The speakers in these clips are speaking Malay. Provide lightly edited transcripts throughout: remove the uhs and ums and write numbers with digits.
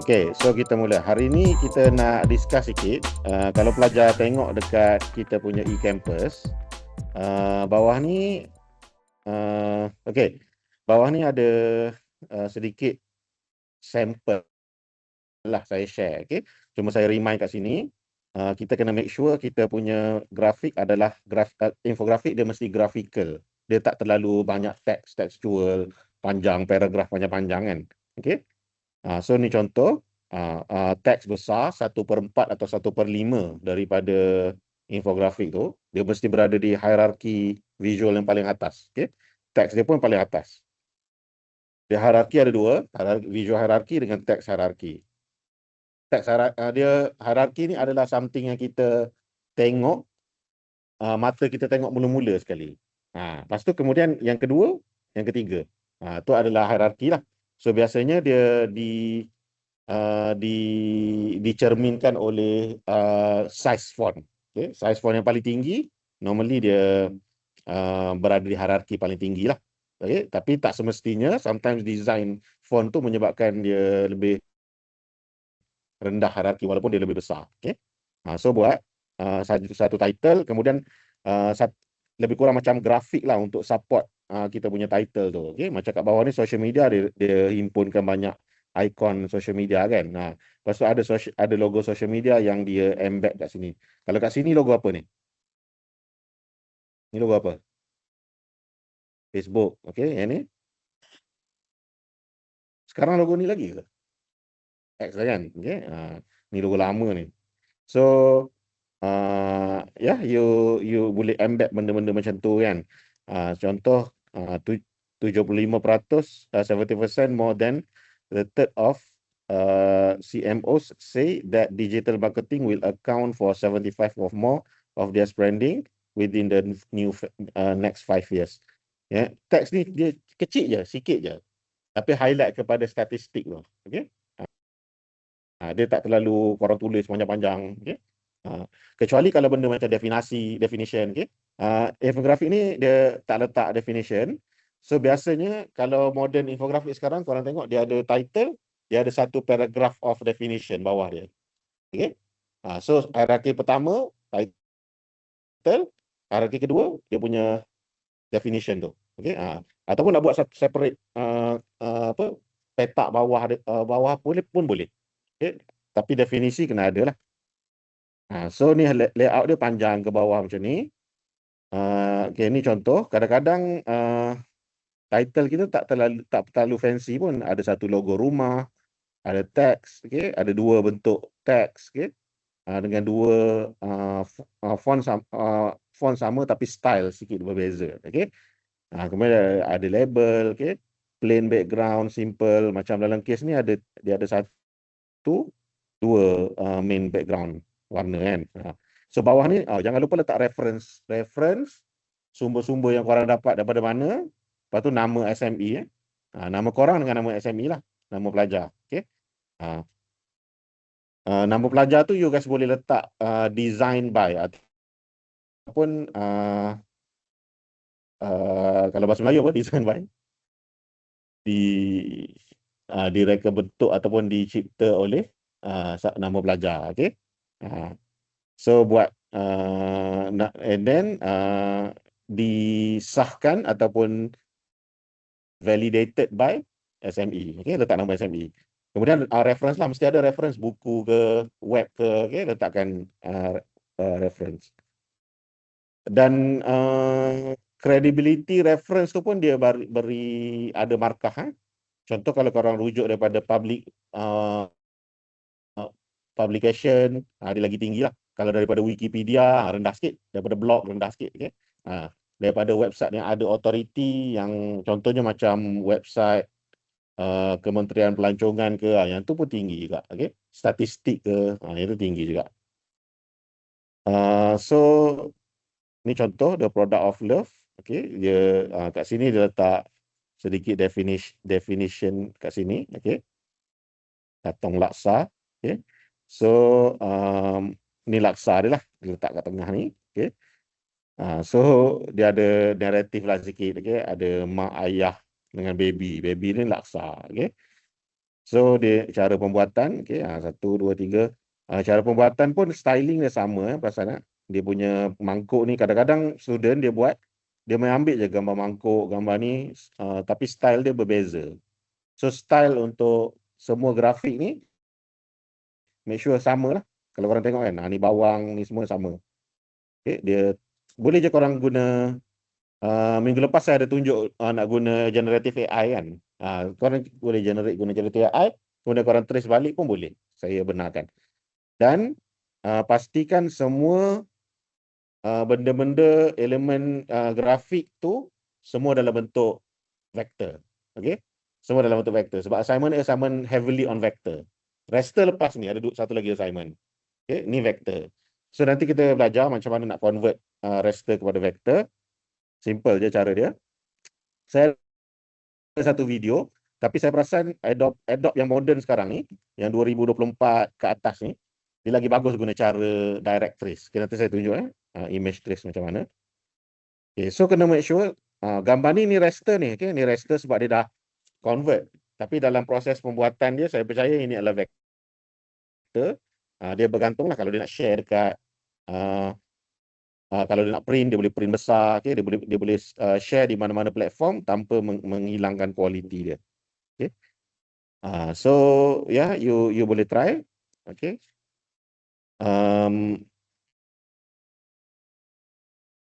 Okay, so kita mula. Hari ni kita nak discuss sikit. Kalau pelajar tengok dekat kita punya e-campus, bawah ni, okay, bawah ni ada sedikit sampel lah saya share. Okay, cuma saya remind kat sini. Kita kena make sure kita punya grafik adalah infografik dia mesti graphical. Dia tak terlalu banyak teks, textual, panjang, paragraf panjang-panjang kan. Okay. So ni contoh, teks besar 1/4 atau 1/5 daripada infografik tu, dia mesti berada di hierarki visual yang paling atas. Okay? Teks dia pun paling atas. Dia hierarki ada dua, visual hierarki dengan teks hierarki. Dia hierarki ni adalah something yang kita tengok, mata kita tengok mula-mula sekali. Lepas tu kemudian yang kedua, yang ketiga. Tu adalah hierarki lah. So biasanya dia dicerminkan oleh size font. Okay? Size font yang paling tinggi, normally dia berada di hierarki paling tinggi lah. Okay? Tapi tak semestinya, sometimes design font tu menyebabkan dia lebih rendah hierarki walaupun dia lebih besar. Okay? So buat satu title, kemudian lebih kurang macam grafik lah untuk support kita punya title tu. Okay? Macam kat bawah ni social media, dia himpunkan banyak ikon social media kan. Lepas tu ada logo social media yang dia embed kat sini. Kalau kat sini logo apa ni? Ni logo apa? Facebook. Okay, yang ni. Sekarang logo ni lagi ke? X lah kan? Okay. Ni logo lama ni. So, you boleh embed benda-benda macam tu kan. Contoh, 75%, 70% more than the third of CMOs say that digital marketing will account for 75 or more of their spending within the next 5 years. Teks ni dia kecil je, sikit je. Tapi highlight kepada statistik tu. Okay? Dia tak terlalu korang tulis panjang-panjang. Okay? Kecuali kalau benda macam definition. Okay? Infografik ni dia tak letak definition. So biasanya kalau modern infografik sekarang korang tengok dia ada title, dia ada satu paragraph of definition bawah dia. Okay? So hierarki pertama title, hierarki kedua dia punya definition tu. Okay? Ataupun nak buat separate petak bawah pun boleh. Okay? Tapi definisi kena ada lah. So ni layout dia panjang ke bawah macam ni. Okay, ni contoh. Kadang-kadang title kita tak terlalu fancy pun. Ada satu logo rumah, ada teks, okay? Ada dua bentuk teks, okay? Dengan dua font sama tapi style sikit berbeza. Okay? Kemudian ada label, okay? Plain background, simple. Macam dalam kes ni dia ada dua main background warna kan. So bawah ni jangan lupa letak reference sumber-sumber yang korang dapat daripada mana. Lepas tu nama SME nama korang dengan nama SME lah, nama pelajar. Okay? Nama pelajar tu you guys boleh letak design by ataupun kalau bahasa Melayu apa design by direka bentuk ataupun dicipta oleh nama pelajar. Okay? So buat and then disahkan ataupun validated by SME. Okay, letak nama SME. Kemudian reference lah, mesti ada reference buku ke web ke, okay, letakkan reference. Dan credibility reference tu pun dia beri ada markah. Contoh kalau korang rujuk daripada publication, dia lagi tinggi lah. Kalau daripada Wikipedia, rendah sikit. Daripada blog, rendah sikit. Okay? Daripada website yang ada authority, yang contohnya macam website Kementerian Pelancongan ke, yang tu pun tinggi juga. Okay? Statistik ke, itu tinggi juga. So, ni contoh, the product of love. Okay? Dia, kat sini dia letak sedikit definition kat sini. Okay? Katong laksa. Okay? So, ni laksa dia lah. Dia letak kat tengah ni. Okay? So, dia ada naratif lah sikit. Okay? Ada mak ayah dengan baby. Baby ni laksa. Okay? So dia cara pembuatan, okey, 1, 2, 3. Cara pembuatan pun styling dia sama perasan tak? Dia punya mangkuk ni kadang-kadang student dia buat, dia main ambil je gambar mangkuk, gambar ni, tapi style dia berbeza. So style untuk semua grafik ni make sure sama lah. Kalau korang tengok kan, ni bawang ni semua sama. Okay, dia boleh je korang guna, minggu lepas saya ada tunjuk nak guna generative AI kan. Korang boleh generate guna generative AI, kemudian korang trace balik pun boleh. Saya benarkan. Dan pastikan semua benda-benda elemen grafik tu semua dalam bentuk vektor. Okay? Semua dalam bentuk vektor. Sebab assignment heavily on vector. Raster lepas ni ada satu lagi assignment. Okay? Ni vektor. So nanti kita belajar macam mana nak convert raster kepada vektor. Simple je cara dia. Saya ada satu video, tapi saya perasan Adobe yang moden sekarang ni, yang 2024 ke atas ni, dia lagi bagus guna cara direct trace. Okay, nanti saya tunjuk image trace macam mana. Okay, so kena make sure gambar ni raster ni, okay? Ni raster sebab dia dah convert. Tapi dalam proses pembuatan dia, saya percaya ini adalah vektor. Dia bergantunglah kalau dia nak share dekat kalau dia nak print, dia boleh print besar, okay? Dia boleh share di mana-mana platform tanpa menghilangkan kualiti dia. Okay? So yeah, you boleh try. Okay?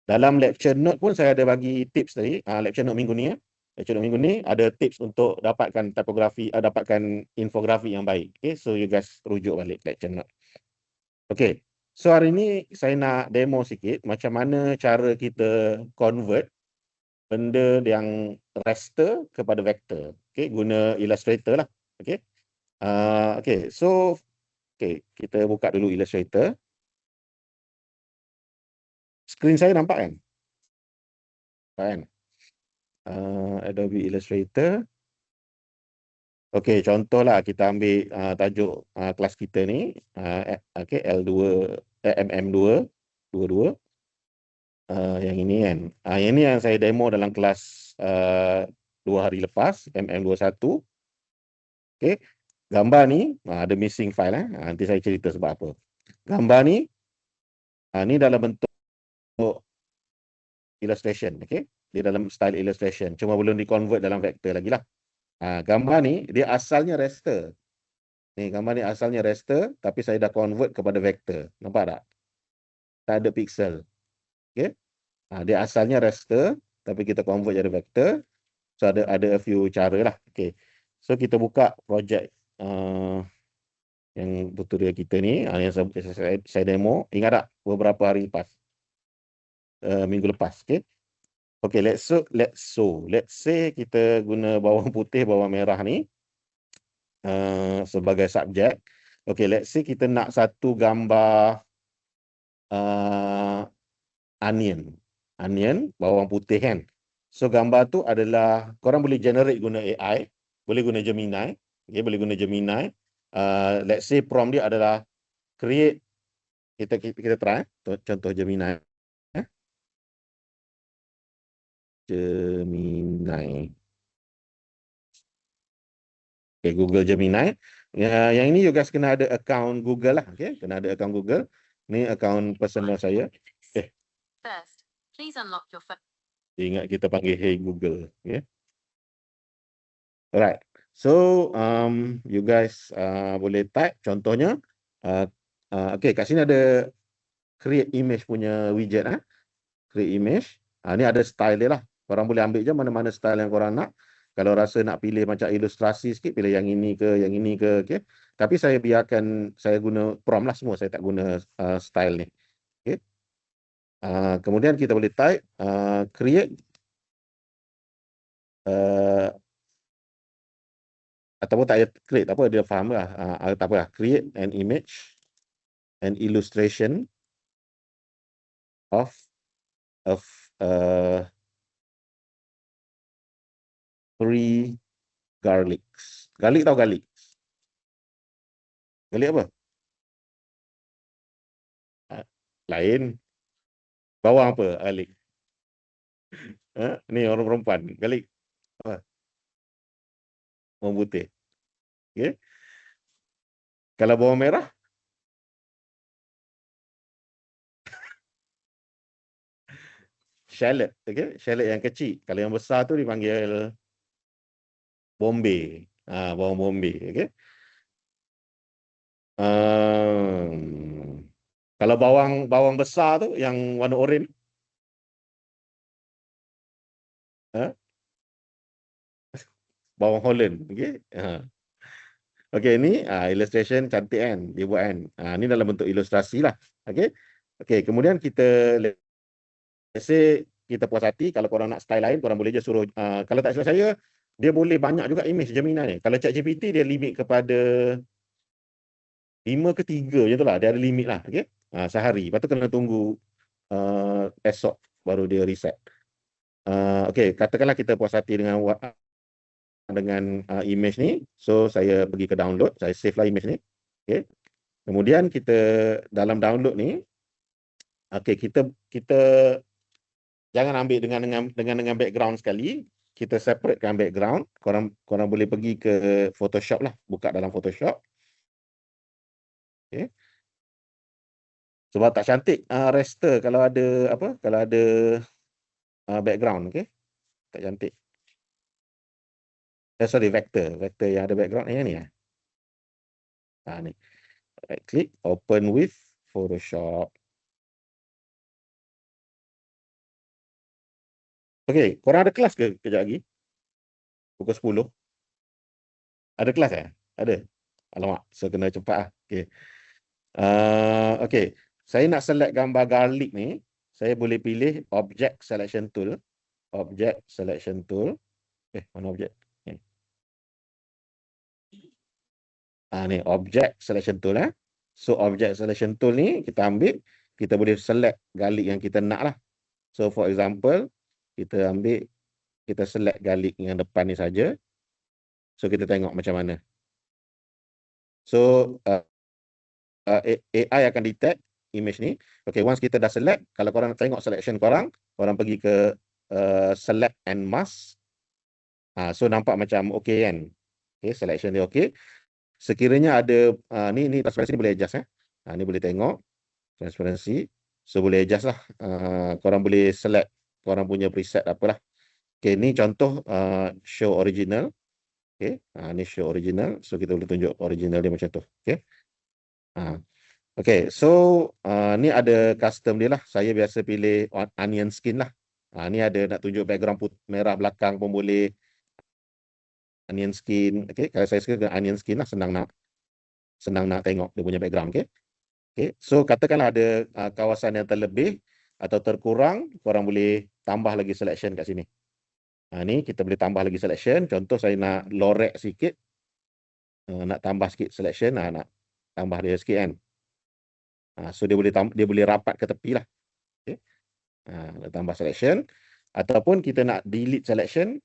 Dalam lecture note pun saya ada bagi tips tadi. Lecture note minggu ni Lecture note minggu ni ada tips untuk dapatkan typography, dapatkan infografi yang baik. Okay? So you guys rujuk balik lecture note. Okay. So hari ni saya nak demo sikit macam mana cara kita convert benda yang raster kepada vektor. Okay, guna Illustrator lah. Okay. Okay, so kita buka dulu Illustrator. Skrin saya nampak kan? Nampak kan? Adobe Illustrator. Okay, contohlah kita ambil tajuk kelas kita ni, okay, L2, MM2, 22. Yang ini kan. Yang ini yang saya demo dalam kelas 2 hari lepas, MM21. Okay. Gambar ni ada missing file. Nanti saya cerita sebab apa. Gambar ni, ni dalam bentuk illustration. Okay. Dia dalam style illustration. Cuma belum di-convert dalam vektor lagi lah. Gambar ni, dia asalnya raster. Ni, gambar ni asalnya raster, tapi saya dah convert kepada vektor. Nampak tak? Tak ada pixel. Okay. Dia asalnya raster, tapi kita convert jadi vektor. So, ada a few cara lah. Okay. So, kita buka projek yang tutorial kita ni, yang saya demo. Ingat tak? Beberapa hari lepas. Minggu lepas. Okay. Okay, let's say kita guna bawang putih, bawang merah ni sebagai subjek. Okay, let's say kita nak satu gambar onion, bawang putih kan. So gambar tu adalah, korang boleh generate guna AI, boleh guna Gemini. Okay, boleh guna Gemini. Let's say prompt dia adalah create, kita try contoh Gemini. Gemini. Okay, Google Gemini. Yang ini you guys kena ada account Google lah. Okay, kena ada account Google. Ni account personal saya. First, please unlock your phone. Ingat kita panggil Hey Google. Okay. Alright. So, you guys boleh type contohnya. Okay, kat sini ada create image punya widget. Create image. Ni ada style dia lah. Korang boleh ambil je mana-mana style yang korang nak. Kalau rasa nak pilih macam ilustrasi sikit, pilih yang ini ke, yang ini ke. Okay. Tapi saya biarkan, saya guna prompt lah semua. Saya tak guna style ni. Okay. Kemudian kita boleh type create ataupun tak payah create, tak apa, dia faham lah. Tak apa lah. Create an image, an illustration of three garlics. Garlic tahu garlic? Garlic apa? Lain. Bawang apa? Garlic. Ni orang perempuan. Garlic apa? Bawang putih. Okay. Kalau bawang merah, shallot. Okay. Shallot yang kecil. Kalau yang besar tu dipanggil Bombay. Bawang Bombay. Okay. Kalau bawang besar tu yang warna oranye, bawang Holland. Okay. Okay, ni illustration cantik kan, dia buat kan. Ni dalam bentuk ilustrasi lah. Okay. Okay, kemudian kita, let's say, kita puas hati, kalau korang nak style lain, korang boleh je suruh, kalau tak silap saya, dia boleh banyak juga image Gemini ni. Kalau ChatGPT, dia limit kepada 5 ke 3 je tu lah, dia ada limit lah. Okay. Sehari, lepas tu kena tunggu esok baru dia reset. Okay, katakanlah kita puas hati dengan image ni, so saya pergi ke download, saya save lah image ni. Okay. Kemudian kita dalam download ni, okay, kita jangan ambil dengan background sekali, kita separatekan background. Korang boleh pergi ke Photoshop lah, buka dalam Photoshop. Okay. Sebab tak cantik raster kalau ada background, okay, tak cantik. Sorry, vector yang ada background yang ni. Ni. Right click, open with Photoshop. Okay, korang ada kelas ke kejap lagi? Pukul 10. Ada kelas Ada. Alamak, so kena cepat lah. Okay. Okay, saya nak select gambar garlic ni. Saya boleh pilih Object Selection Tool. Object Selection Tool. Mana objek? Ni Object Selection Tool. So Object Selection Tool ni kita ambil, kita boleh select garlic yang kita nak lah. So for example, kita select garlic yang depan ni saja. So kita tengok macam mana. So AI akan detect image ni. Okay, once kita dah select, kalau korang nak tengok selection korang pergi ke select and mask. So nampak macam okay kan. Okay, selection dia okay. Sekiranya ada ni transparency ni boleh adjust. Ni boleh tengok transparency. So boleh adjust lah. Korang boleh select korang punya preset apalah. Okay, ni contoh show original. Okay, ni show original. So kita boleh tunjuk original dia macam tu. Okay. Okay, so ni ada custom dia lah. Saya biasa pilih onion skin lah. Ni ada nak tunjuk background merah belakang pun boleh. Onion skin. Okay, kalau saya suka onion skin lah, senang nak tengok dia punya background. Okay. Okay, so katakanlah ada kawasan yang terlebih atau terkurang, korang boleh tambah lagi selection kat sini. Ni kita boleh tambah lagi selection. Contoh saya nak lorek sikit, nak tambah sikit selection, nak tambah dia sikit kan. So dia boleh rapat ke tepi lah. Okay. Tambah selection. Ataupun kita nak delete selection.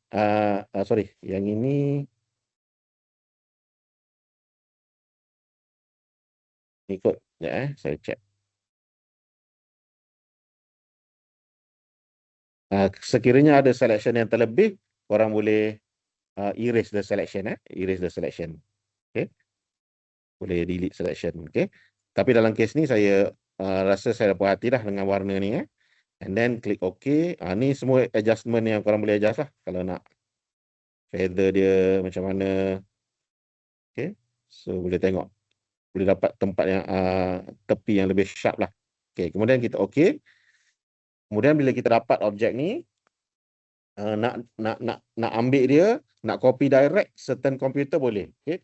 Sorry, yang ini ikut. Saya check. Sekiranya ada selection yang terlebih, korang boleh erase the selection. Erase the selection. Okay. Boleh delete selection. Okay. Tapi dalam case ni saya rasa saya dah puas hati dah dengan warna ni. And then klik OK. Ni semua adjustment yang korang boleh adjust lah. Kalau nak feather dia macam mana. Okay. So boleh tengok. Boleh dapat tempat yang tepi yang lebih sharp lah. Okay. Kemudian kita OK. Kemudian bila kita dapat objek ni, nak ambil dia, nak copy direct certain komputer boleh. Okay.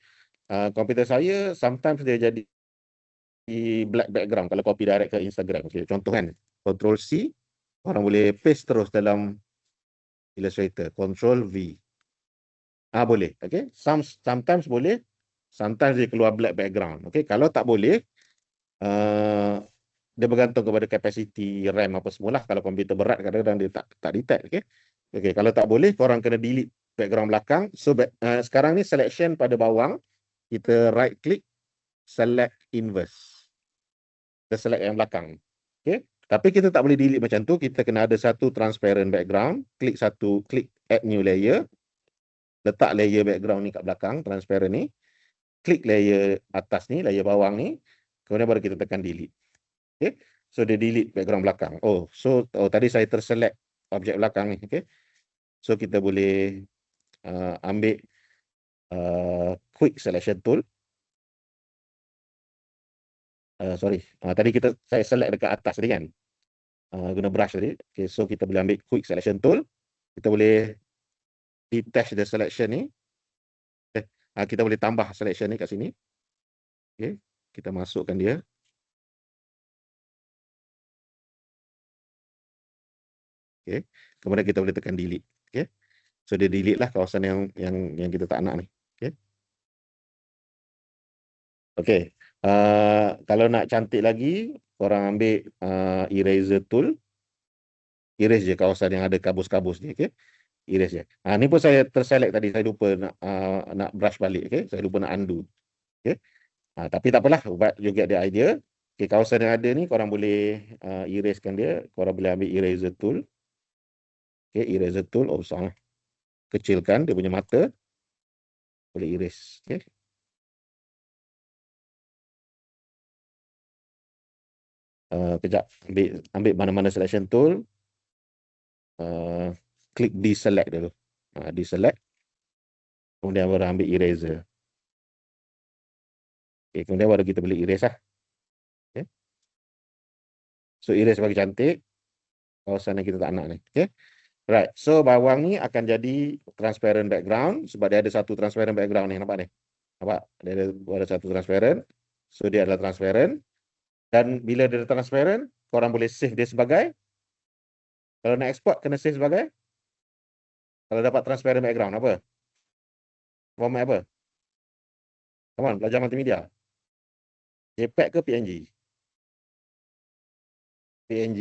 Komputer saya sometimes dia jadi black background kalau copy direct ke Instagram. Okay. Contoh kan, Ctrl C, orang boleh paste terus dalam Illustrator. Ctrl V. Boleh. Okay. Sometimes boleh, sometimes dia keluar black background. Okay. Kalau tak boleh, dia bergantung kepada capacity RAM apa semualah. Kalau komputer berat kadang-kadang dia tak detect. Okay. Okay. Kalau tak boleh, korang kena delete background belakang. So sekarang ni selection pada bawang, kita right click, select inverse. Kita select yang belakang. Okay. Tapi kita tak boleh delete macam tu. Kita kena ada satu transparent background. Klik add new layer. Letak layer background ni kat belakang, transparent ni. klik layer atas ni, layer bawang ni, kemudian baru kita tekan delete. Okay. So dia delete background belakang. Tadi saya terselect objek belakang ni. Okay. So kita boleh ambil quick selection tool. Tadi saya select dekat atas tadi kan. Guna brush tadi. Okay, so kita boleh ambil quick selection tool. Kita boleh detach the selection ni. Kita boleh tambah selection ni kat sini. Okay, kita masukkan dia. Okay, kemudian kita boleh tekan delete. Okay, so dia delete lah kawasan yang kita tak nak ni. Okay. Okay, kalau nak cantik lagi, korang ambil eraser tool. Erase je kawasan yang ada kabus-kabus ni. Okay, erase je. Ni pun saya terselect tadi, saya lupa nak brush balik. Okay, saya lupa nak undo. Okay, tapi tak apalah, you get the idea. Okay, kawasan yang ada ni korang boleh erasekan dia. Korang boleh ambil eraser tool. Okay, eraser tool, besar. Kecilkan dia punya mata. Boleh erase. Okay. Kejap, ambil mana-mana selection tool. Klik deselect dulu. Deselect. Kemudian baru ambil eraser. Okay, kemudian baru kita boleh erase lah. Okay. So erase bagi cantik kawasan yang kita tak nak ni. Okay. Right. So bawang ni akan jadi transparent background sebab dia ada satu transparent background ni. Nampak ni? Nampak? Dia ada satu transparent. So dia adalah transparent. Dan bila dia transparent, korang boleh save dia sebagai, kalau nak export kena save sebagai, kalau dapat transparent background apa? Format apa? Come on, belajar multimedia. JPEG ke PNG? PNG.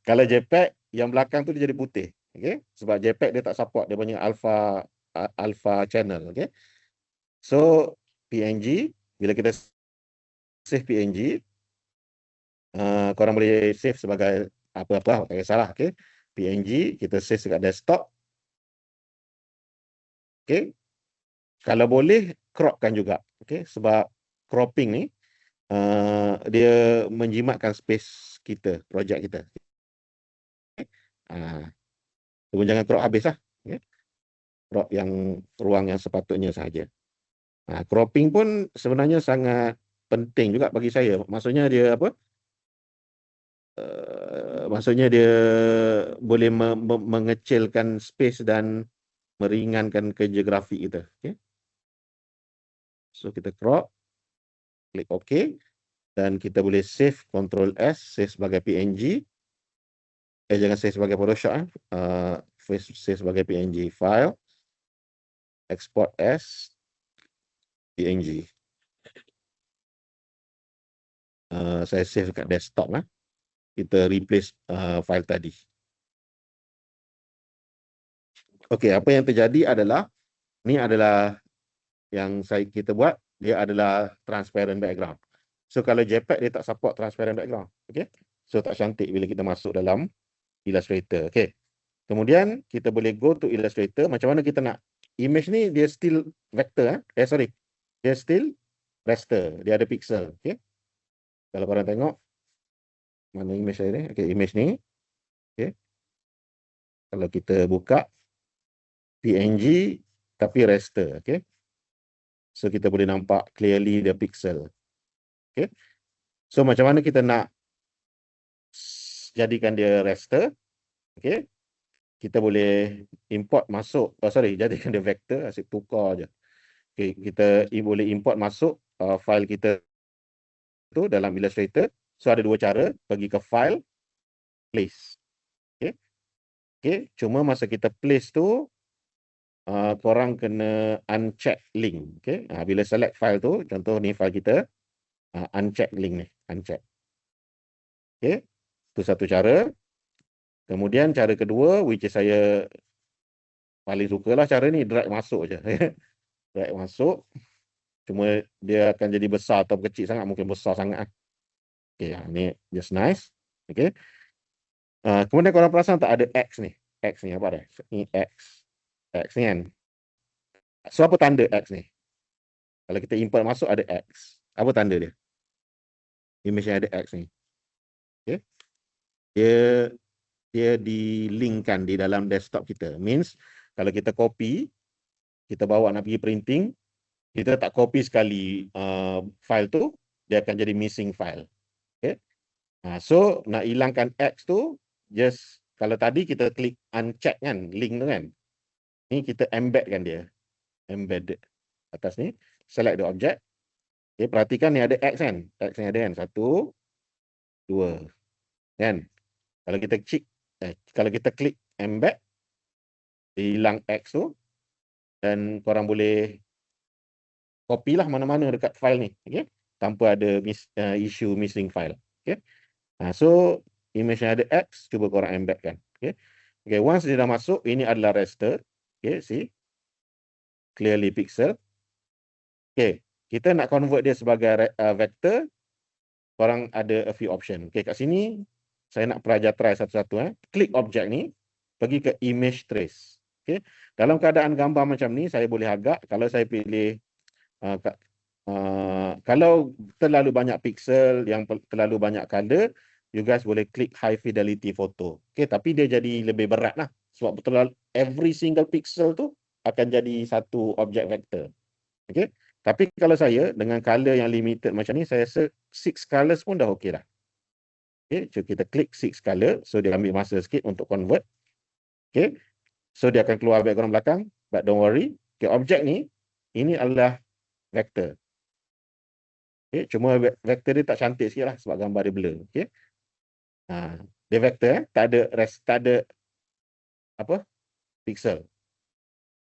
Kalau JPEG, yang belakang tu dia jadi putih. Okay? Sebab JPEG dia tak support, dia punya alpha channel. Okay? So, PNG, bila kita save PNG, korang boleh save sebagai apa-apa, tak kisahlah. Okay? PNG, kita save dekat desktop. Okay? Kalau boleh, cropkan juga. Okay? Sebab cropping ni, dia menjimatkan space kita, projek kita. Jangan crop habis lah. Okay? Crop yang ruang yang sepatutnya sahaja. Cropping pun sebenarnya sangat penting juga bagi saya. Maksudnya dia apa? Maksudnya dia boleh mengecilkan space dan meringankan kerja grafik kita. Okay? So kita crop, klik OK, dan kita boleh save, Ctrl S, save sebagai PNG. Jangan save sebagai Photoshop. Save sebagai PNG file, export as PNG. Saya save kat desktop lah. Kita replace file tadi. Okey, apa yang terjadi adalah ni adalah yang kita buat, dia adalah transparent background. So kalau JPEG dia tak support transparent background. Okey. So tak cantik bila kita masuk dalam Illustrator. Okey. Kemudian kita boleh go to Illustrator. Macam mana kita nak image ni, dia still vector dia still raster, dia ada pixel. Okey. Kalau korang tengok mana image saya ni. Okey, image ni. Okey. Kalau kita buka PNG tapi raster. Okey. So kita boleh nampak clearly the pixel. Okay. So macam mana kita nak jadikan dia raster? Okay. Kita boleh import masuk. Jadikan dia vector. Asyik tukar je. Okay. Kita boleh import masuk file kita tu dalam Illustrator. So ada dua cara. Pergi ke file, place. Okay. Okay. Cuma masa kita place tu, korang kena uncheck link. Okay. Bila select file tu, contoh ni file kita, uncheck link ni, uncheck. Okay, itu satu cara. Kemudian cara kedua, which is saya paling sukalah cara ni, drag masuk je. Drag masuk. Cuma dia akan jadi besar atau kecil sangat, mungkin besar sangat. Okay, ni just nice. Okay. Kemudian korang perasan tak ada X ni? X ni apa dah? Ni X. X ni kan. So apa tanda X ni? Kalau kita import masuk ada X. Apa tanda dia? Image yang ada X ni. Okay. Dia di-linkkan di dalam desktop kita. Means, kalau kita copy, kita bawa nak pergi printing, kita tak copy sekali file tu, dia akan jadi missing file. Okay. So, nak hilangkan X tu, just, kalau tadi kita klik uncheck kan, link tu kan. Ni kita embedkan dia. Embedded. Atas ni, select the object. Okay, perhatikan ni ada X kan. X ni ada kan. 1, 2. Kan? Kalau kita klik embed, dia hilang X tu. Dan korang boleh copy lah mana-mana dekat file ni. Okay? Tanpa ada issue missing file. Okay? So, image yang ada X, cuba korang embedkan. Okay? Okay, once dia dah masuk, ini adalah raster. Okay, see? Clearly pixel. Okay, kita nak convert dia sebagai vector. Korang ada a few option. Okay, kat sini, saya nak pelajar try satu-satu. Klik objek ni, pergi ke image trace. Okay, dalam keadaan gambar macam ni, saya boleh agak. Kalau saya pilih, kalau terlalu banyak pixel, yang terlalu banyak color, you guys boleh klik high fidelity photo. Okay, tapi dia jadi lebih berat lah. Sebab betul every single pixel tu akan jadi satu objek vector. Okay. Tapi kalau saya dengan color yang limited macam ni, saya rasa 6 colors pun dah okey dah. Okay, so kita klik 6 color. So dia ambil masa sikit untuk convert. Okay. So dia akan keluar background belakang. But don't worry. Okay, objek ni, ini adalah vector. Okay, cuma vector dia tak cantik sikit lah sebab gambar dia blur. Okay. Dia vector, tak ada apa? Pixel.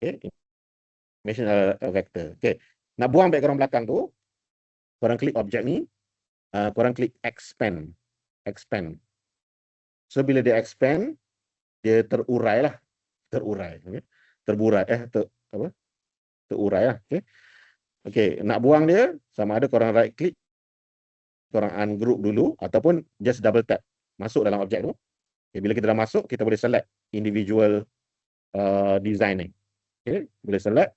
Okay. Image vector. Okay. Nak buang background belakang tu, korang klik objek ni, korang klik expand. Expand. So, bila dia expand, dia terurai lah. Terurai. Okay. Terburai. Terurai lah. Okay. Okay. Nak buang dia, sama ada korang right click, korang ungroup dulu, ataupun just double tap. Masuk dalam objek tu. Okay. Bila kita dah masuk, kita boleh select individual design ni. Okay. Boleh select.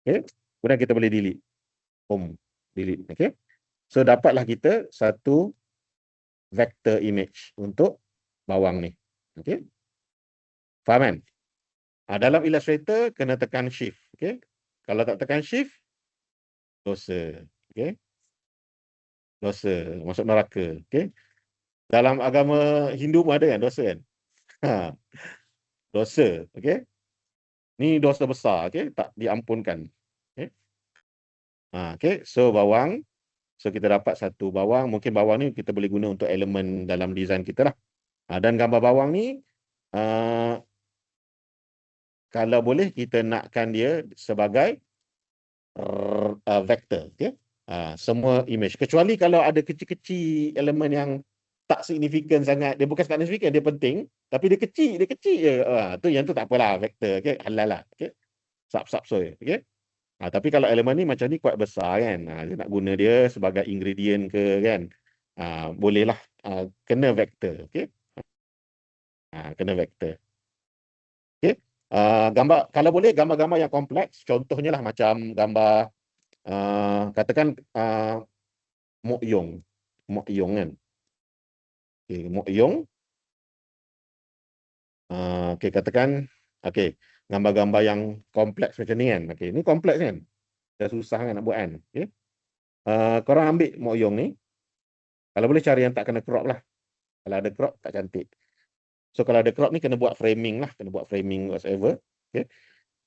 Okay. Kemudian kita boleh delete. Delete. Okay. So, dapatlah kita satu vector image untuk bawang ni. Okay. Faham kan? Dalam Illustrator, kena tekan shift. Okay. Kalau tak tekan shift, dosa. Okay. Dosa. Masuk neraka. Okay. Dalam agama Hindu pun ada kan dosa kan? Dosa. Okay. Ni dosa besar. Okay. Tak diampunkan. Okay. Okay. So, bawang. So, kita dapat satu bawang. Mungkin bawang ni kita boleh guna untuk elemen dalam design kita lah. Dan gambar bawang ni, kalau boleh, kita nakkan dia sebagai vector. Okay? Semua image. Kecuali kalau ada kecil-kecil elemen yang tak signifikan sangat. Dia bukan tak signifikan, dia penting. Tapi dia kecil je. Yang tu tak apalah, vector. Okay? Halal lah. Okay? Sap-sap soy. Okay? Tapi kalau elemen ni macam ni kuat besar kan. Dia nak guna dia sebagai ingredient ke kan. Bolehlah kena vector. Okay? Kena vector. Okay? Gambar, kalau boleh gambar-gambar yang kompleks. Contohnya lah macam gambar katakan Mok Yong. Mok Yong kan. Okay, Mok Yong. Okay, katakan gambar-gambar yang kompleks macam ni kan. Okay, ni kompleks kan. Dah susah kan nak buat kan. Okay. Korang ambil Mok Yong ni. Kalau boleh cari yang tak kena crop lah. Kalau ada crop tak cantik. So kalau ada crop ni kena buat framing lah. Kena buat framing whatever. Okay.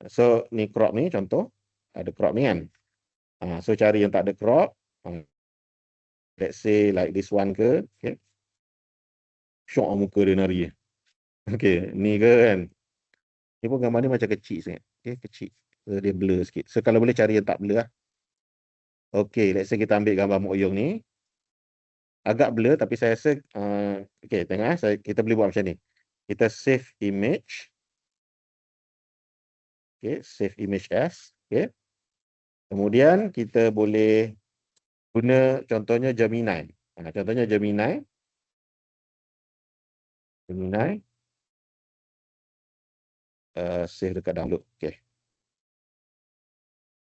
So ni crop ni contoh. Ada crop ni kan. So cari yang tak ada crop. Let's say like this one ke. Okay. Syok muka dia nari. Okay. Ni ke kan. Ni pun gambar ni macam kecil sangat. Okay. Kecil. So, dia blur sikit. So kalau boleh cari yang tak blur lah. Okay. Let's say kita ambil gambar Mok Yong ni. Agak blur tapi saya rasa okay, tengok kita boleh buat macam ni. Kita save image. Okay, save image as. Okay. Kemudian kita boleh guna contohnya Gemini. Contohnya Gemini. Save dekat download. Okay.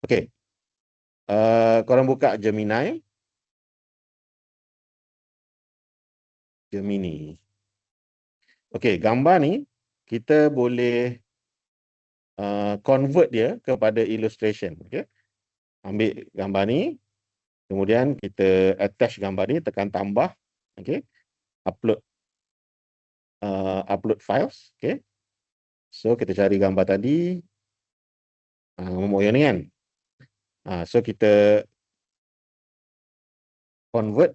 Okay. Korang buka Gemini. Okey, gambar ni kita boleh convert dia kepada illustration. Okey. Ambil gambar ni, kemudian kita attach gambar ni, tekan tambah. Okey. Upload upload files. Okey. So kita cari gambar tadi. Momok yang ni kan. So kita convert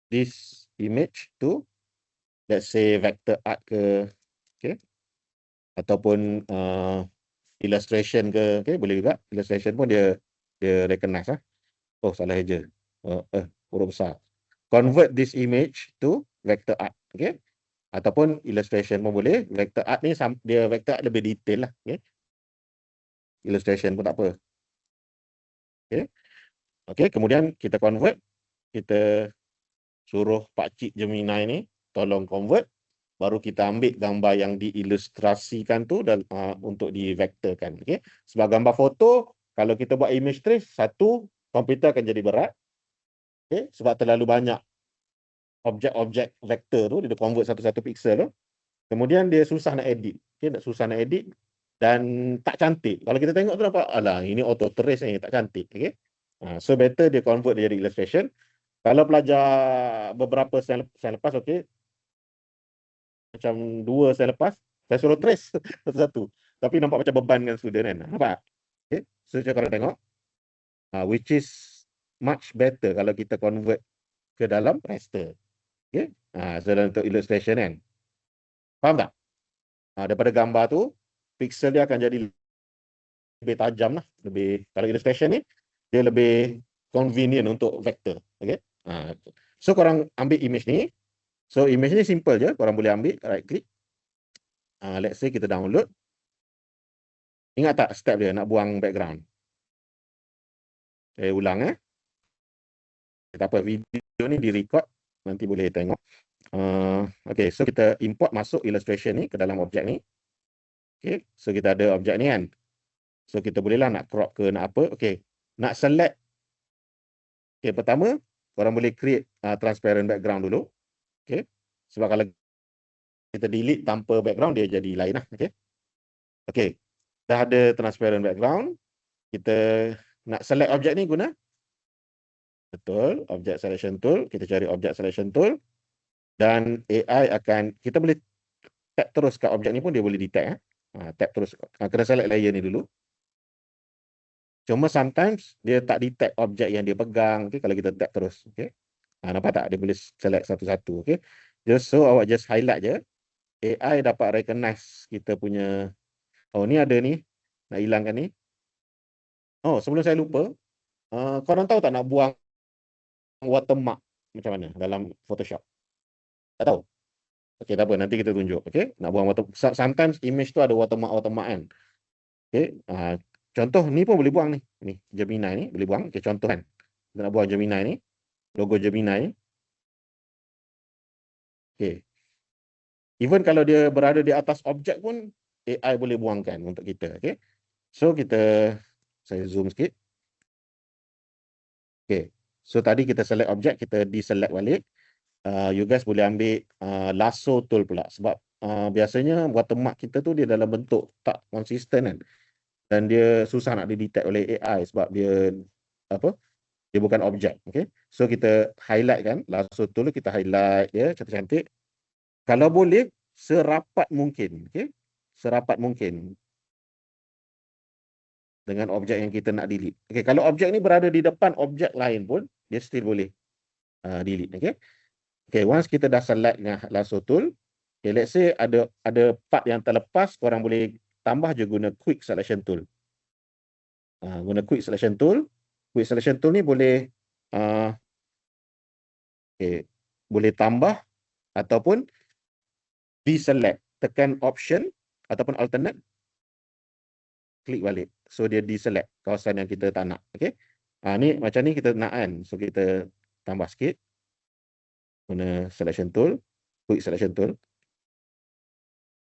this image to, let's say, vector art ke, okay, ataupun illustration ke, okay, boleh juga. Illustration pun dia recognize lah. Oh, salah je. Huruf besar. Convert this image to vector art, okay, ataupun illustration pun boleh. Vector art ni dia vector art lebih detail lah, okay. Illustration pun tak apa. Okay. Okay, kemudian kita convert. Kita suruh Pakcik Gemini ni tolong convert. Baru kita ambil gambar yang diilustrasikan tu dan untuk divektorkan. Okay. Sebab gambar foto, kalau kita buat image trace, satu, komputer akan jadi berat. Okay. Sebab terlalu banyak objek-objek vektor tu, dia convert satu-satu pixel tu. Kemudian dia susah nak edit. Okay. Susah nak edit dan tak cantik. Kalau kita tengok tu nampak, alah, ini auto trace ni, tak cantik. Okay. So better dia convert dia jadi illustration. Kalau pelajar beberapa sen lepas, okay, macam 2 sen lepas, saya suruh trace satu-satu. Tapi nampak macam beban dengan student kan. Nampak? Okay. So korang tengok. Which is much better kalau kita convert ke dalam raster. Okay. So dalam untuk illustration kan. Faham tak? Daripada gambar tu, pixel dia akan jadi lebih tajam lah. Kalau illustration ni, dia lebih convenient untuk vector. Okay. So korang ambil image ni. So image ni simple je. Korang boleh ambil, right click. Let's say kita download. Ingat tak step dia nak buang background? Saya ulang tak apa, video ni di-record. Nanti boleh tengok. Okay, so kita import masuk illustration ni ke dalam objek ni. Okay, so kita ada objek ni kan. So kita bolehlah nak crop ke, nak apa. Okay, nak select. Okay, pertama, korang boleh create transparent background dulu. Okay, sebab kalau kita delete tanpa background, dia jadi lain lah. Okay, okay, dah ada transparent background. Kita nak select objek ni guna. Betul, object selection tool. Kita cari object selection tool. Dan AI akan, kita boleh tap terus kat objek ni pun dia boleh detect. Tap terus. Kena select layer ni dulu. Cuma sometimes dia tak detect objek yang dia pegang. Okay, kalau kita tap terus. Okay. Nampak tak? Dia boleh select satu-satu. Okay. So awak just highlight je. AI dapat recognize kita punya. Oh, ni ada ni. Nak hilangkan ni. Oh, sebelum saya lupa. Korang tahu tak nak buang watermark macam mana dalam Photoshop? Tak tahu? Okay, tak apa. Nanti kita tunjuk. Okay. Nak buang watermark. Sometimes image tu ada watermark kan. Okay. Contoh ni pun boleh buang ni. Ni Gemini ni boleh buang. Okay, contoh kan. Kita nak buang Gemini ni. Logo Gemini ni. Okay. Even kalau dia berada di atas objek pun, AI boleh buangkan untuk kita. Okay. So saya zoom sikit. Okay. So tadi kita select objek, kita deselect balik. You guys boleh ambil lasso tool pula. Sebab biasanya watermark kita tu dia dalam bentuk tak konsisten kan. Dan dia susah nak di-detect oleh AI sebab dia dia bukan objek. Okay. So kita highlight kan, lasso tool kita highlight dia cantik-cantik. Kalau boleh serapat mungkin. Okay. Serapat mungkin dengan objek yang kita nak delete. Okay. Kalau objek ni berada di depan objek lain pun, dia still boleh delete. Okay. Okay, once kita dah select dengan lasso tool, okay, let's say ada part yang terlepas, korang boleh tambah je guna quick selection tool. Guna quick selection tool. Quick selection tool ni boleh boleh tambah ataupun deselect. Tekan option ataupun alternate, klik balik. So dia deselect kawasan yang kita tak nak. Okay. Ni macam ni kita nak kan. So kita tambah sikit. Guna selection tool, quick selection tool.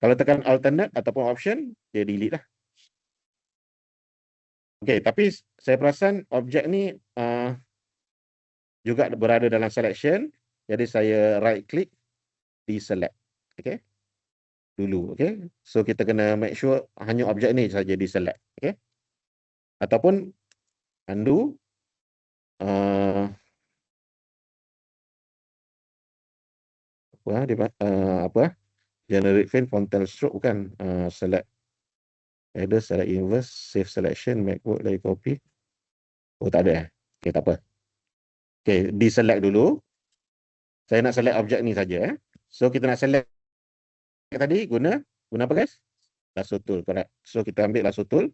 Kalau tekan alternate ataupun option, dia delete lah. Okey, tapi saya perasan objek ni juga berada dalam selection. Jadi saya right click di select. Okey. Dulu, okey. So kita kena make sure hanya objek ni saja di select, okey. Ataupun undo apa generate field content stroke bukan, select header, select inverse, save selection, macbook dari copy. Oh tak ada. Okey, tak apa. Okey, di select dulu. Saya nak select objek ni saja. So kita nak select tadi guna apa guys? Lasso tool, correct. So kita ambil lasso tool.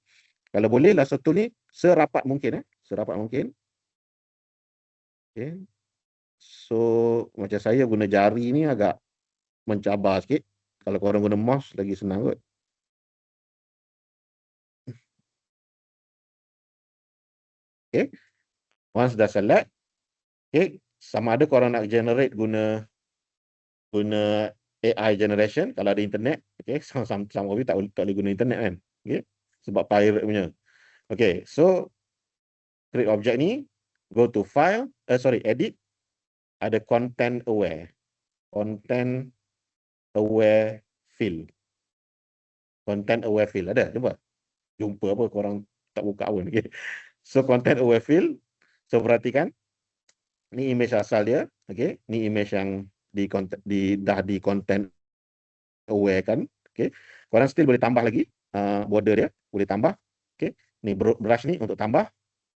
Kalau boleh lasso tool ni serapat mungkin serapat mungkin. Okey. So macam saya guna jari ni agak mencabar sikit. Kalau korang guna mouse lagi senang kot. Okey. Once dah select, okey, sama ada korang nak generate guna AI generation kalau ada internet, okey, some of you tak boleh guna internet kan. Okey. Sebab pirate punya. Okey, so create object ni, go to file, edit, ada content aware. Content aware field. Content aware field ada, jumpa apa korang tak buka pun. Okay. So content aware field. So perhatikan, ni image asal dia, okay. Ni image yang dah di content aware kan, okay. Korang still boleh tambah lagi border dia, boleh tambah, okay. Ni brush ni untuk tambah,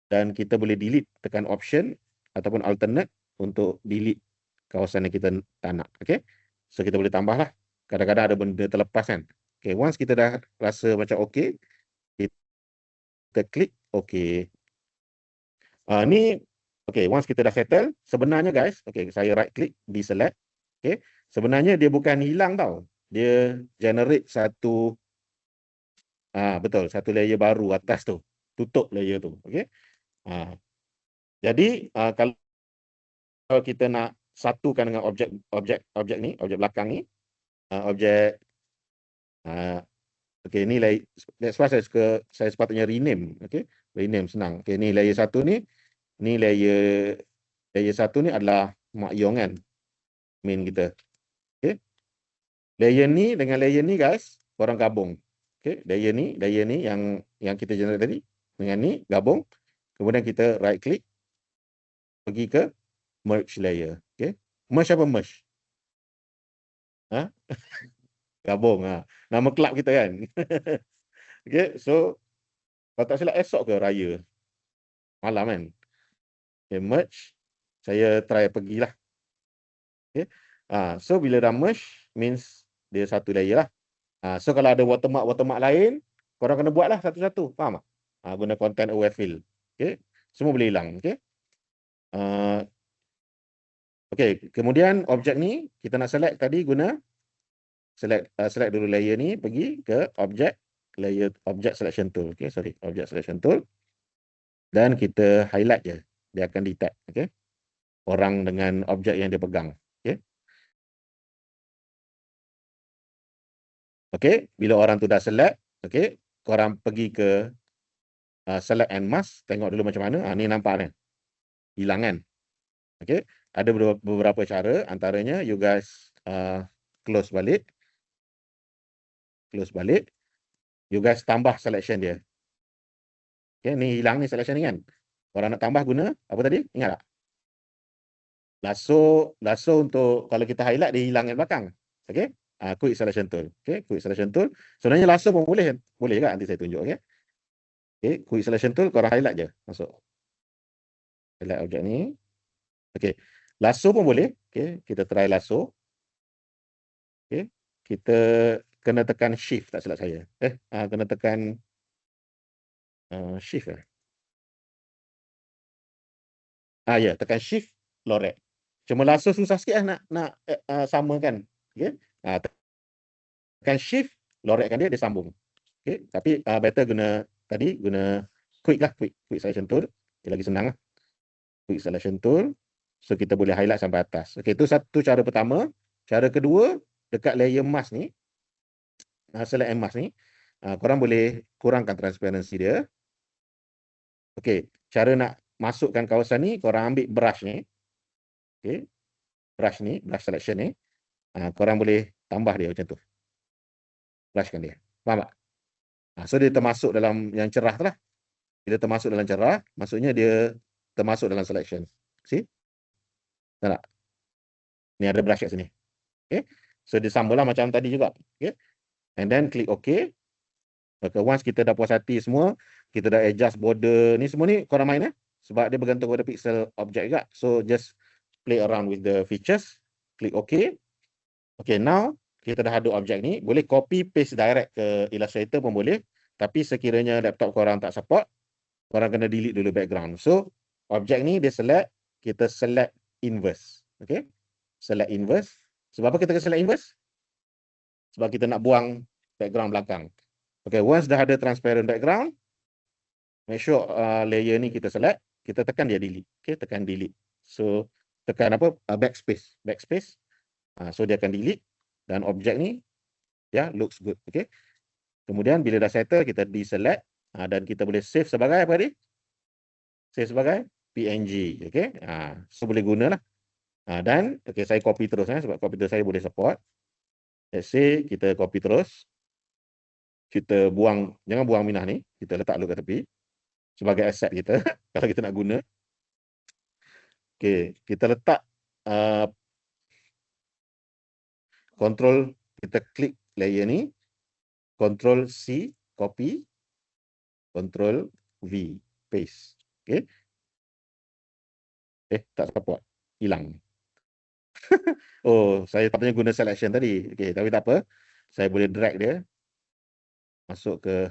dan kita boleh delete, tekan option ataupun alternate untuk delete kawasan yang kita tak nak, okay. So kita boleh tambah lah. Kadang-kadang ada benda terlepas kan. Okay, once kita dah rasa macam okay, kita klik okay. Ni okay, once kita dah settle, sebenarnya guys, okay, saya right click di select, okay. Sebenarnya dia bukan hilang tau, dia generate satu betul, satu layer baru atas tu, tutup layer tu, okay. Jadi kalau kita nak satukan dengan objek ni, objek belakang ni, objek okey, ni layer, that's why saya sepatutnya rename, okey. Rename senang. Okey, ni layer satu ni layer satu ni adalah Mak Yong kan, main kita. Okey. Layer ni dengan layer ni guys, korang gabung. Okey, layer ni yang kita generate tadi dengan ni gabung. Kemudian kita right click, pergi ke merge layer. Okey. Merge apa merge? Gabung. Nama kelab kita kan. Okey, so kalau tak silap esok ke raya? Malam kan? Okay, merge. Saya try pergilah. Okay. So bila dah merge, means dia satu layer lah. So kalau ada watermark lain, korang kena buat lah satu-satu. Faham tak? Guna content aware field. Okay. Semua boleh hilang. Okay. Okay. Kemudian objek ni, kita nak select tadi guna select dulu layer ni, pergi ke object selection tool. Okay, sorry, object selection tool. Dan kita highlight je. Dia akan detect. Okay. Orang dengan objek yang dia pegang. Okay. Okay. Bila orang tu dah select, okay, korang pergi ke select and mask. Tengok dulu macam mana. Ni nampak ni. Hilang kan. Okay. Ada beberapa cara. Antaranya, you guys close balik. Close balik. You guys tambah selection dia. Okay. Ni hilang ni selection ni kan. Korang nak tambah guna apa tadi? Ingat tak? Lasso untuk kalau kita highlight dia hilang yang belakang. Okey. Quick selection tool. Okey, quick selection tool. Sebenarnya lasso pun boleh juga, nanti saya tunjuk, okey. Okey, quick selection tool korang highlight je, masuk. Highlight objek ni. Okey. Lasso pun boleh. Okey, kita try lasso. Okey. Kita kena tekan shift tak silap saya. Kena tekan shift ke? Ya, tekan shift lorek. Cuma lasso susah sikit nak samakan. Okey. Tekan shift, lorekkan dia sambung. Okay. Tapi better guna quick selection tool. Dia lagi senang lah. Quick selection tool. So kita boleh highlight sampai atas. Okay, itu satu cara pertama. Cara kedua, dekat layer mask ni, select and mask ni, korang boleh kurangkan transparansi dia. Okey, cara nak masukkan kawasan ni, korang ambil brush ni. Okey, brush ni, brush selection ni. Korang boleh tambah dia macam tu. Brushkan dia. Faham tak? So dia termasuk dalam yang cerah tu lah. Bila termasuk dalam cerah, maksudnya dia termasuk dalam selection. See? Tak tak? Ni ada brush kat sini. Okay? So dia samalah macam tadi juga. Okay? And then click OK. Okay, once kita dah puas hati semua, kita dah adjust border ni semua ni, korang main sebab dia bergantung pada pixel object juga. So just play around with the features. Click OK. Okay, now kita dah ada objek ni. Boleh copy paste direct ke Illustrator pun boleh. Tapi sekiranya laptop korang tak support, korang kena delete dulu background. So, objek ni dia select, kita select inverse. Okay? Select inverse. Sebab apa kita kena select inverse? Sebab kita nak buang background belakang. Okay, once dah ada transparent background, make sure layer ni kita select, kita tekan dia delete. Okay, tekan delete. So, tekan apa? Backspace. Backspace. So, dia akan delete. Dan objek ni, looks good. Okay? Kemudian bila dah settle, kita deselect dan kita boleh save sebagai apa tadi? Save sebagai PNG. Okay? So boleh gunalah. Dan okay, saya copy terus sebab komputer saya boleh support. Let's say kita copy terus. Kita buang, jangan buang minah ni. Kita letak dulu kat tepi. Sebagai asset kita. Kalau kita nak guna. Okay, kita letak control, kita klik layer ni. Control C, copy. Control V, paste. Okay. Tak support. Hilang. Oh, saya patutnya guna selection tadi. Okay, tapi tak apa. Saya boleh drag dia. Masuk ke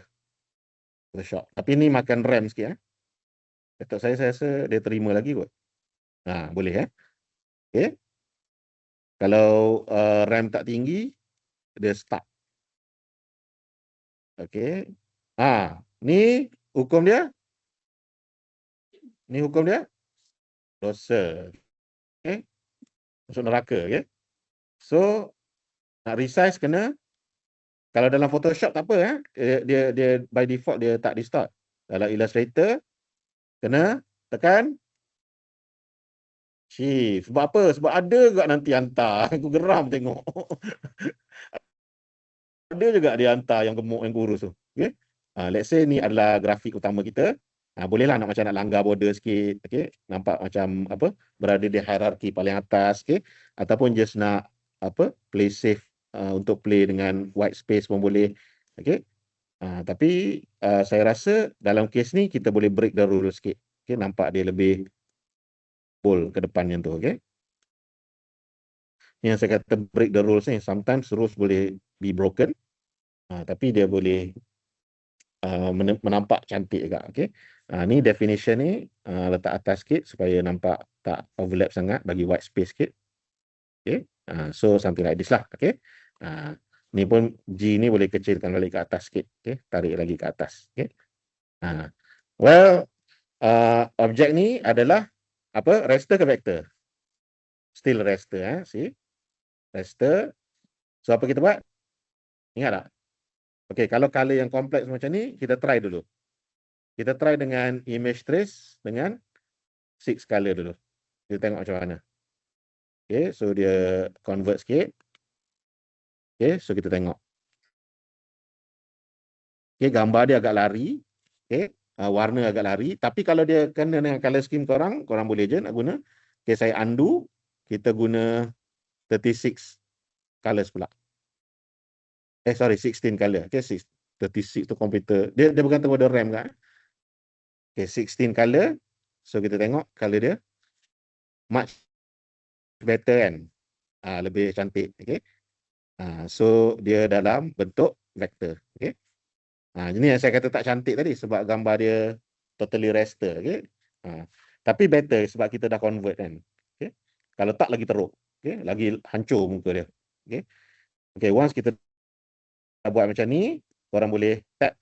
Photoshop. Tapi ni makan RAM sikit. Laptop saya rasa dia terima lagi kot. Boleh Okay. Kalau RAM tak tinggi, dia stuck. Okay. Ni hukum dia. Ni hukum dia. Dosa. Okay. Masuk neraka. Okay. So, nak resize kena. Kalau dalam Photoshop tak apa. Dia by default dia tak distort. Dalam Illustrator, kena tekan Shift. Sebab apa? Sebab ada juga nanti hantar. Aku geram tengok. Ada juga dia hantar yang gemuk, yang kurus tu. Okay? Let's say ni adalah grafik utama kita. Bolehlah nak macam nak langgar border sikit. Okay? Nampak macam apa? Berada di hierarki paling atas. Okay? Ataupun just nak play safe untuk play dengan white space pun boleh. Okay? Tapi saya rasa dalam kes ni kita boleh break the rule sikit. Okay? Nampak dia lebih bold ke depan yang tu. Okay? Yang saya kata break the rules ni, sometimes rules boleh be broken, tapi dia boleh menampak cantik juga. Okay? Ni definition ni letak atas sikit supaya nampak tak overlap sangat, bagi white space sikit. Okay? So something like this lah. Okay? Ni pun G ni boleh kecilkan balik ke atas sikit. Okay? Tarik lagi ke atas. Okay? Well, objek ni adalah apa? Raster ke vector? Still raster. See? Raster. So apa kita buat? Ingat tak? Okay, kalau color yang kompleks macam ni, kita try dulu. Kita try dengan image trace dengan 6 color dulu. Kita tengok macam mana. Okay, so dia convert sikit. Okay, so kita tengok. Okay, gambar dia agak lari. Okay, warna agak lari. Tapi kalau dia kena dengan color scheme korang boleh je nak guna. Okay, saya undo. Kita guna 36 colors pula. Sorry, 16 color. Okay, 36 tu komputer. Dia bergantung pada RAM kan. Okay, 16 color. So, kita tengok color dia. Much better kan. Lebih cantik. Okay. So, dia dalam bentuk vector. Okay. Ini yang saya kata tak cantik tadi. Sebab gambar dia totally raster. Okay. Tapi better sebab kita dah convert kan. Okay. Kalau tak lagi teruk. Okay. Lagi hancur muka dia. Okay. Okay, once kita buat macam ni, korang boleh tap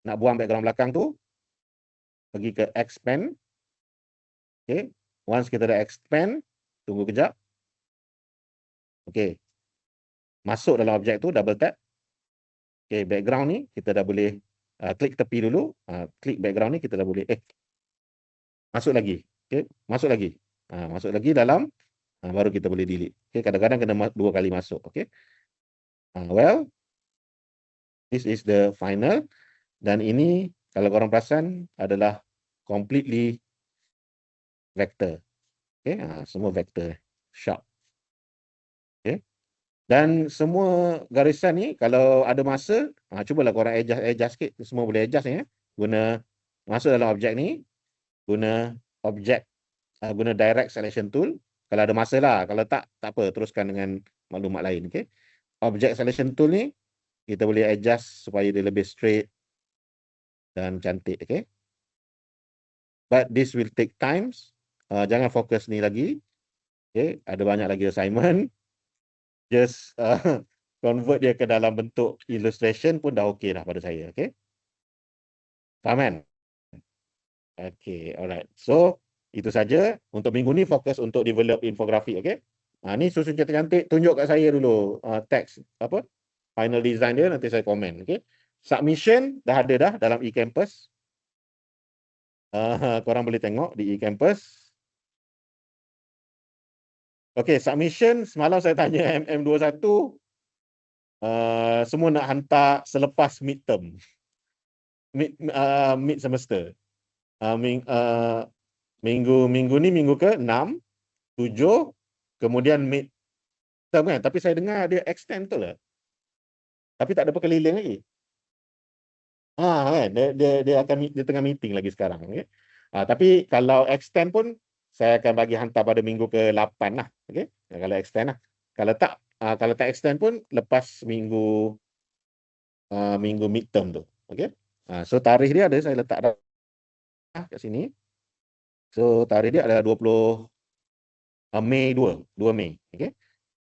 nak buang background belakang tu, pergi ke expand. Okay, once kita dah expand, tunggu kejap. Okay, masuk dalam objek tu, double tap. Okay, background ni kita dah boleh klik tepi dulu, klik background ni kita dah boleh masuk lagi. Okey, masuk lagi. Masuk lagi dalam, baru kita boleh delete. Okey, kadang-kadang kena 2 kali masuk. Okey. Well, this is the final, dan ini kalau korang perasan adalah completely vector. Okey, semua vector sharp. Okey. Dan semua garisan ni kalau ada masa, cubalah korang adjust sikit, semua boleh adjust ni. Guna masuk dalam objek ni, guna objek, guna direct selection tool. Kalau ada masa lah, kalau tak apa, teruskan dengan maklumat lain. Okey. Object selection tool ni kita boleh adjust supaya dia lebih straight dan cantik. Okey. But this will take times. Jangan fokus ni lagi. Okey, ada banyak lagi assignment. Just convert dia ke dalam bentuk illustration pun dah okey dah pada saya. Okey. Faham kan? Okey, alright. So, itu saja. Untuk minggu ni fokus untuk develop infografik. Okey. Ni susun cantik-cantik. Tunjuk kat saya dulu teks apa? Final design dia, nanti saya komen. Okey. Submission dah ada dah dalam eCampus. Korang boleh tengok di eCampus. Okey, submission semalam saya tanya MM21, semua nak hantar selepas midterm. Mid semester. Minggu ni minggu ke-6, 7, kemudian midterm kan. Tapi saya dengar dia extend tu lah. Tapi tak ada perkeliling lagi. Kan, dia tengah meeting lagi sekarang. Okay? Tapi kalau extend pun saya akan bagi hantar pada minggu ke-8 lah. Okay? Kalau extend lah. Kalau tak extend pun lepas minggu midterm tu. Okay? So tarikh dia ada saya letak dah kat sini. So tarikh dia adalah 20 Mei 2 Mei. Okay?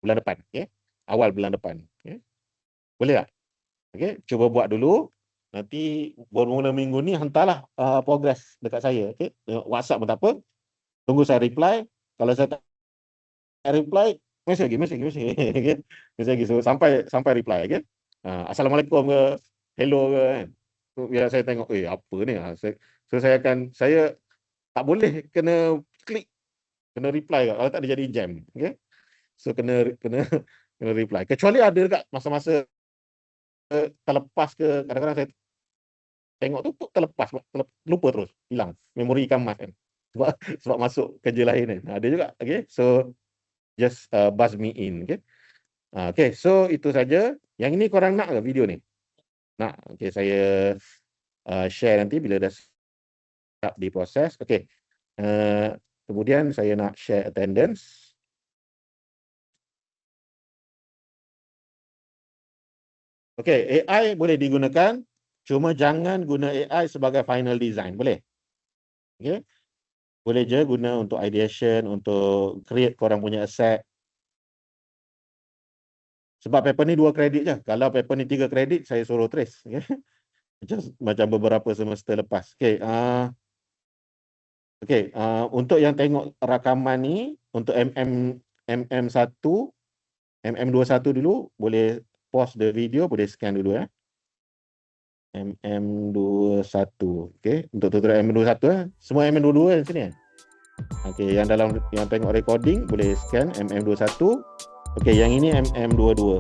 Bulan depan. Okay? Awal bulan depan. Okay? Boleh tak? Okay? Cuba buat dulu. Nanti bermula minggu ni hantarlah progress dekat saya. Okay? WhatsApp pun tak apa. Tunggu saya reply. Kalau saya tak reply, mesej lagi. Okay? Mesej lagi. So, sampai reply. Okay? Assalamualaikum ke, hello ke kan. So, biar saya tengok, apa ni? Saya tak boleh kena klik, kena reply. Kalau tak dia jadi jam. Okay? So kena reply. Kecuali ada dekat masa-masa terlepas ke, kadang-kadang saya tengok tu terlepas, lupa terus, hilang. Memori ikan mas kan. Sebab masuk kerja lain kan. Ada juga. Okay? So just buzz me in. Okay? Okay, so itu saja. Yang ini korang nak ke video ni? Nak. Okay, saya share nanti bila dah siap diproses. Okay. Kemudian saya nak share attendance. Okay, AI boleh digunakan, cuma jangan guna AI sebagai final design. Boleh? Okay. Boleh je guna untuk ideation, untuk create korang punya asset. Sebab paper ni 2 kredit je. Kalau paper ni 3 kredit, saya suruh trace. Okay. Macam beberapa semester lepas. Okay. Okay. Untuk yang tengok rakaman ni, untuk MM1, MM21 dulu, boleh pause the video, boleh scan dulu ya. MM21. Okay. Untuk tutorial MM21 semua MM22 di sini ya. Okay, yang tengok recording boleh scan MM21. Okay, yang ini MM22.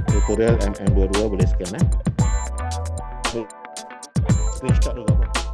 Tutorial MM22 boleh scan Screenshot dulu apa.